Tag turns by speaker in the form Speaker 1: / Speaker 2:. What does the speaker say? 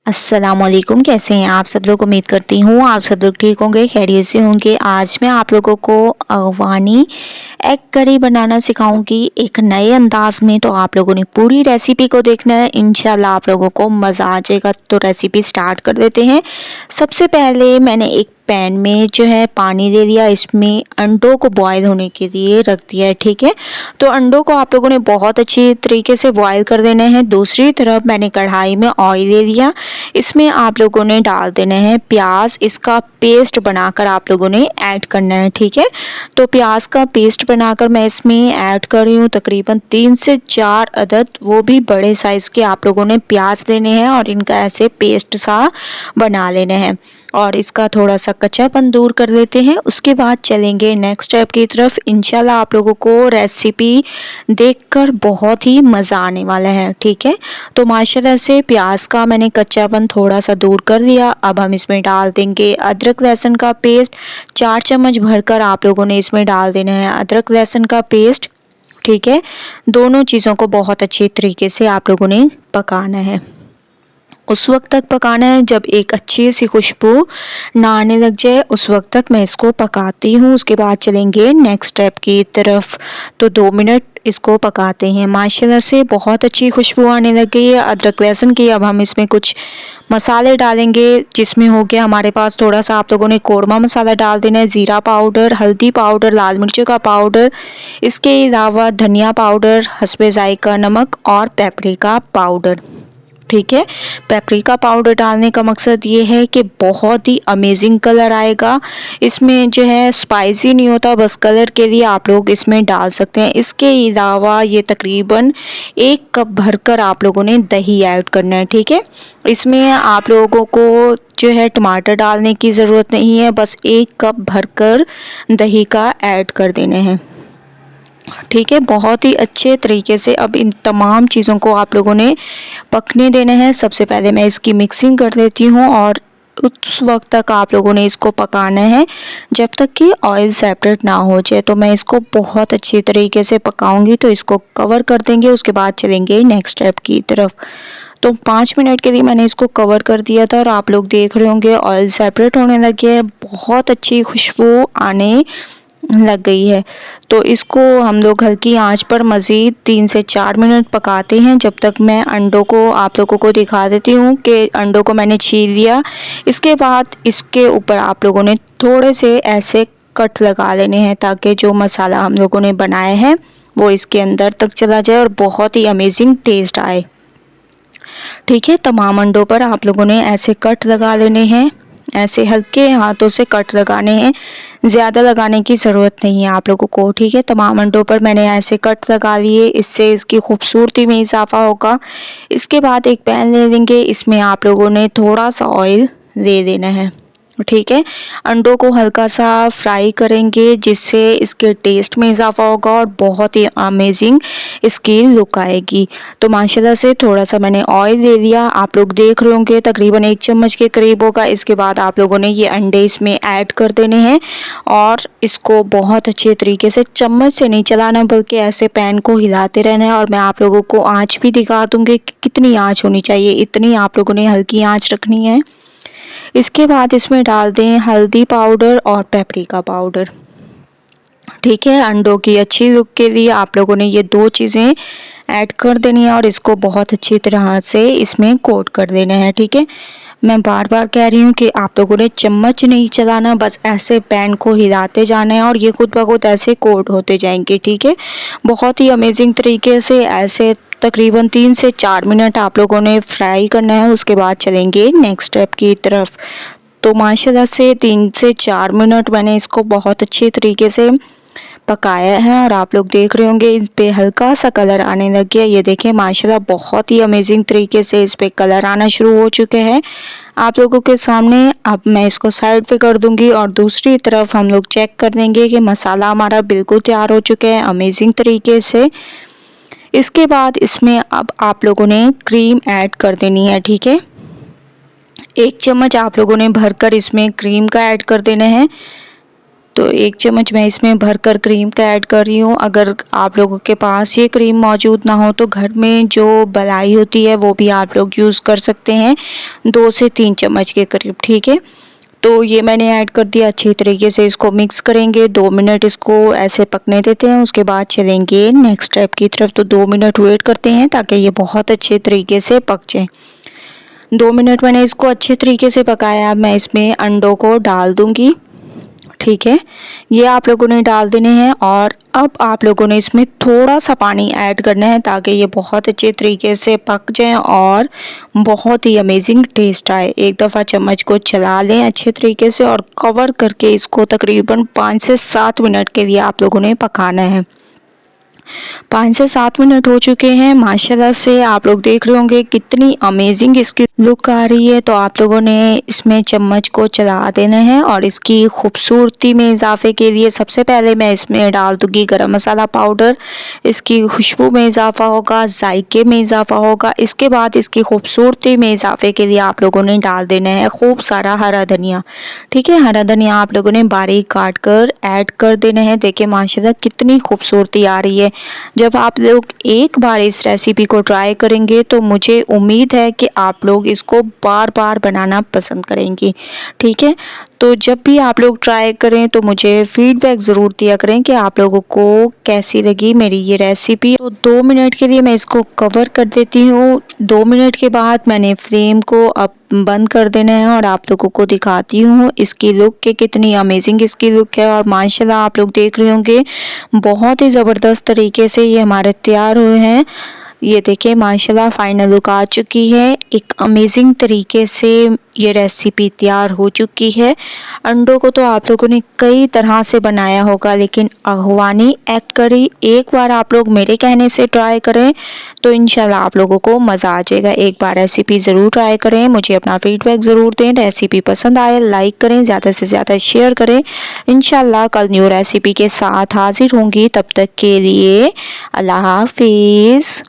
Speaker 1: अस्सलामुअलैकुम। कैसे हैं आप सब लोग? उम्मीद करती हूँ आप सब लोग ठीक होंगे, खैरियत से होंगे। आज मैं आप लोगों को अफ़गानी एग करी बनाना सिखाऊंगी एक नए अंदाज में। तो आप लोगों ने पूरी रेसिपी को देखना है, इंशाल्लाह आप लोगों को मज़ा आ जाएगा। तो रेसिपी स्टार्ट कर देते हैं। सबसे पहले मैंने एक पैन में जो है पानी ले लिया, इसमें अंडों को बॉयल होने के लिए रख दिया है। ठीक है, तो अंडों को आप लोगों ने बहुत अच्छी तरीके से बॉयल कर देना है। दूसरी तरफ मैंने कढ़ाई में ऑयल ले लिया, इसमें आप लोगों ने डाल देना है प्याज। इसका पेस्ट बनाकर आप लोगों ने ऐड करना है। ठीक है, तो प्याज का पेस्ट बनाकर मैं इसमें ऐड कर रही हूँ तकरीबन 3 से 4 अदद, वो भी बड़े साइज़ के आप लोगों ने प्याज लेने हैं और इनका ऐसे पेस्ट सा बना लेना है और इसका थोड़ा सा कच्चापन दूर कर लेते हैं। उसके बाद चलेंगे नेक्स्ट स्टेप की तरफ। इंशाल्लाह आप लोगों को रेसिपी देखकर बहुत ही मज़ा आने वाला है। ठीक है, तो माशाल्लाह से प्याज का मैंने कच्चापन थोड़ा सा दूर कर लिया। अब हम इसमें डाल देंगे अदरक लहसुन का पेस्ट। 4 चम्मच भरकर आप लोगों ने इसमें डाल देना है अदरक लहसुन का पेस्ट। ठीक है, दोनों चीज़ों को बहुत अच्छे तरीके से आप लोगों ने पकाना है। उस वक्त तक पकाना है जब एक अच्छी सी खुशबू ना आने लग जाए, उस वक्त तक मैं इसको पकाती हूँ। उसके बाद चलेंगे नेक्स्ट स्टेप की तरफ। तो 2 मिनट इसको पकाते हैं। माशाल्लाह से बहुत अच्छी खुशबू आने लग गई है अदरक लहसुन की। अब हम इसमें कुछ मसाले डालेंगे, जिसमें हो गया हमारे पास थोड़ा सा आप लोगों ने कौरमा मसाला डाल देना है, ज़ीरा पाउडर, हल्दी पाउडर, लाल मिर्चों का पाउडर, इसके अलावा धनिया पाउडर, हस्बे जायका नमक और पेपरिका पाउडर। ठीक है, पेपरिका पाउडर डालने का मकसद ये है कि बहुत ही अमेजिंग कलर आएगा। इसमें जो है स्पाइसी नहीं होता, बस कलर के लिए आप लोग इसमें डाल सकते हैं। इसके अलावा ये तकरीबन 1 कप भरकर आप लोगों ने दही ऐड करना है। ठीक है, इसमें आप लोगों को जो है टमाटर डालने की ज़रूरत नहीं है, बस 1 कप भरकर दही का ऐड कर देने हैं। ठीक है, बहुत ही अच्छे तरीके से अब इन तमाम चीज़ों को आप लोगों ने पकने देना है। सबसे पहले मैं इसकी मिक्सिंग कर लेती हूँ और उस वक्त तक आप लोगों ने इसको पकाना है जब तक कि ऑयल सेपरेट ना हो जाए। तो मैं इसको बहुत अच्छी तरीके से पकाऊंगी, तो इसको कवर कर देंगे। उसके बाद चलेंगे नेक्स्ट स्टेप की तरफ। तो 5 मिनट के लिए मैंने इसको कवर कर दिया था और आप लोग देख रहे होंगे ऑयल सेपरेट होने लगे है, बहुत अच्छी खुशबू आने लग गई है। तो इसको हम लोग हल्की आंच पर मज़ीद 3 से 4 मिनट पकाते हैं, जब तक मैं अंडों को आप लोगों को दिखा देती हूँ कि अंडों को मैंने छील लिया। इसके बाद इसके ऊपर आप लोगों ने थोड़े से ऐसे कट लगा लेने हैं, ताकि जो मसाला हम लोगों ने बनाया है वो इसके अंदर तक चला जाए और बहुत ही अमेजिंग टेस्ट आए। ठीक है, तमाम अंडों पर आप लोगों ने ऐसे कट लगा लेने हैं, ऐसे हल्के हाथों से कट लगाने हैं, ज़्यादा लगाने की ज़रूरत नहीं है आप लोगों को। ठीक है, तमाम अंडों पर मैंने ऐसे कट लगा लिए, इससे इसकी खूबसूरती में इजाफा होगा। इसके बाद एक पैन ले लेंगे, इसमें आप लोगों ने थोड़ा सा ऑयल दे देना है। ठीक है, अंडों को हल्का सा फ्राई करेंगे, जिससे इसके टेस्ट में इजाफा होगा और बहुत ही अमेजिंग इसकी लुक आएगी। तो माशाल्लाह से थोड़ा सा मैंने ऑयल ले लिया, आप लोग देख रहे होंगे तकरीबन 1 चम्मच के करीब होगा। इसके बाद आप लोगों ने ये अंडे इसमें ऐड कर देने हैं और इसको बहुत अच्छे तरीके से चम्मच से नहीं चलाना, बल्कि ऐसे पैन को हिलाते रहना है। और मैं आप लोगों को आँच भी दिखा दूँगी कि कितनी आँच होनी चाहिए, इतनी आप लोगों ने हल्की आँच रखनी है। इसके बाद इसमें डाल दें हल्दी पाउडर और पेपरिका पाउडर। ठीक है, अंडों की अच्छी लुक के लिए आप लोगों ने ये 2 चीज़ें ऐड कर देनी है और इसको बहुत अच्छी तरह से इसमें कोट कर देना है। ठीक है, मैं बार बार कह रही हूँ कि आप लोगों ने चम्मच नहीं चलाना, बस ऐसे पैन को हिलाते जाना है और ये खुद ब खुद ऐसे कोट होते जाएंगे। ठीक है, बहुत ही अमेजिंग तरीके से ऐसे तकरीबन 3 से 4 मिनट आप लोगों ने फ्राई करना है। उसके बाद चलेंगे नेक्स्ट स्टेप की तरफ। तो माशाल्लाह से 3 से 4 मिनट मैंने इसको बहुत अच्छे तरीके से पकाया है और आप लोग देख रहे होंगे इस पे हल्का सा कलर आने लग गया। ये देखें माशाल्लाह बहुत ही अमेजिंग तरीके से इस पे कलर आना शुरू हो चुके हैं आप लोगों के सामने। अब मैं इसको साइड पे कर दूंगी और दूसरी तरफ हम लोग चेक कर देंगे कि मसाला हमारा बिल्कुल तैयार हो चुके हैं अमेजिंग तरीके से। इसके बाद इसमें अब आप लोगों ने क्रीम ऐड कर देनी है। ठीक है, 1 चम्मच आप लोगों ने भरकर इसमें क्रीम का ऐड कर देना है। तो 1 चम्मच मैं इसमें भरकर क्रीम का ऐड कर रही हूँ। अगर आप लोगों के पास ये क्रीम मौजूद ना हो तो घर में जो मलाई होती है वो भी आप लोग यूज़ कर सकते हैं, 2 से 3 चम्मच के करीब, ठीक है। तो ये मैंने ऐड कर दिया, अच्छी तरीके से इसको मिक्स करेंगे, 2 मिनट इसको ऐसे पकने देते हैं। उसके बाद चलेंगे नेक्स्ट स्टेप की तरफ। तो 2 मिनट वेट करते हैं ताकि ये बहुत अच्छे तरीके से पक जाए। 2 मिनट मैंने इसको अच्छे तरीके से पकाया। अब मैं इसमें अंडों को डाल दूंगी, ठीक है। ये आप लोगों ने डाल देने हैं और अब आप लोगों ने इसमें थोड़ा सा पानी ऐड करना है ताकि ये बहुत अच्छे तरीके से पक जाएं और बहुत ही अमेजिंग टेस्ट आए। एक दफ़ा चम्मच को चला लें अच्छे तरीके से और कवर करके इसको तकरीबन 5 से 7 मिनट के लिए आप लोगों ने पकाना है। 5 से 7 मिनट हो चुके हैं। माशाल्लाह से आप लोग देख रहे होंगे कितनी अमेजिंग इसकी लुक आ रही है। तो आप लोगों ने इसमें चम्मच को चला देना है और इसकी खूबसूरती में इजाफे के लिए सबसे पहले मैं इसमें डाल दूंगी गरम मसाला पाउडर। इसकी खुशबू में इजाफा होगा, जायके में इजाफा होगा। इसके बाद इसकी खूबसूरती में इजाफे के लिए आप लोगों ने डाल देना है खूब सारा हरा धनिया, ठीक है। हरा धनिया आप लोगों ने बारीक काट कर ऐड कर देना है। देखिए माशाल्लाह कितनी खूबसूरती आ रही है। जब आप लोग एक बार इस रेसिपी को ट्राई करेंगे तो मुझे उम्मीद है कि आप लोग इसको बार बार बनाना पसंद करेंगे, ठीक है। तो जब भी आप लोग ट्राई करें तो मुझे फीडबैक ज़रूर दिया करें कि आप लोगों को कैसी लगी मेरी ये रेसिपी। तो 2 मिनट के लिए मैं इसको कवर कर देती हूँ। 2 मिनट के बाद मैंने फ्लेम को अब बंद कर देना है और आप लोगों को दिखाती हूँ इसकी लुक कि कितनी अमेजिंग इसकी लुक है। और माशाल्लाह आप लोग देख रहे होंगे बहुत ही ज़बरदस्त तरीके से ये हमारे तैयार हुए हैं। ये देखिए माशाल्लाह फाइनल लुक आ चुकी है। एक अमेजिंग तरीके से ये रेसिपी तैयार हो चुकी है। अंडों को तो आप लोगों ने कई तरह से बनाया होगा लेकिन अगवानी एग करी एक बार आप लोग मेरे कहने से ट्राई करें तो इंशाल्लाह आप लोगों को मज़ा आ जाएगा। एक बार रेसिपी ज़रूर ट्राई करें, मुझे अपना फीडबैक ज़रूर दें। रेसिपी पसंद आए लाइक करें, ज़्यादा से ज़्यादा शेयर करें। इंशाल्लाह कल न्यू रेसिपी के साथ हाजिर होंगी। तब तक के लिए अल्लाह हाफिज़।